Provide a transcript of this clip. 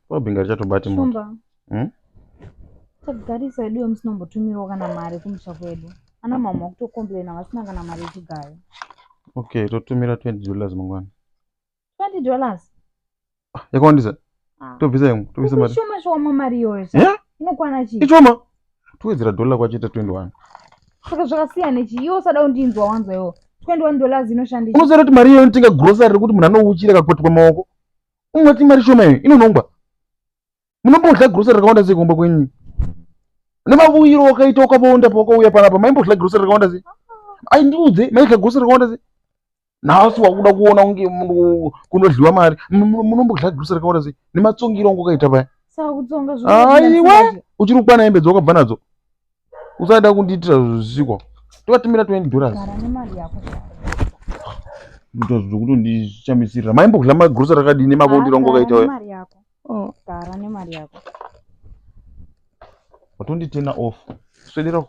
Wabhinga richatobati moto. Shumba. Tagarisa edu musinombotumirawo kana mari kumusha kwedu. Ana mama wakutokomplaina vasina kana mari yechigaro. Okay, totumira $20 mangwana. $20? Yakawandisa? Tobvisa imwe, tobvisa mari. Shoma shoma mari iyoyo. Inokwana chii? Ichoma. Tuwedzera $1 kwachita 21. Saka zvakasiyana chi? Iwo usada kundinzwa wanzwa iwo. $21 inoshandisha. Unoziva kuti mari iyo inotenga grocery rekuti munhu anouchira akakwetwa maoko. Ungati mari shoma iyo inonongwa. Munombodya grocery rakawanda sei kumba kwenyu? Nemavuyiro wakaita ukaponda pakauya panapa maimbodya grocery rakawanda sei? Ai ndiudze maidya grocery rakawanda sei? Nhasi wakuda kuona unge kunodliwa mari. Munombodya grocery rakawanda sei? Nematsongiro angu akaita paya. Saka kutsonga aiwa uchiri kukwana hembe dzawakabva nadzo. Usada kundiitira zvisikwa. Tokatumira $20. Gara nemari yako. Kutondishamisirira maimbodya magrocery akadini mabondero angu akaita oya. Mari yako. Gara nemari yako. Watonditena off. Swedera.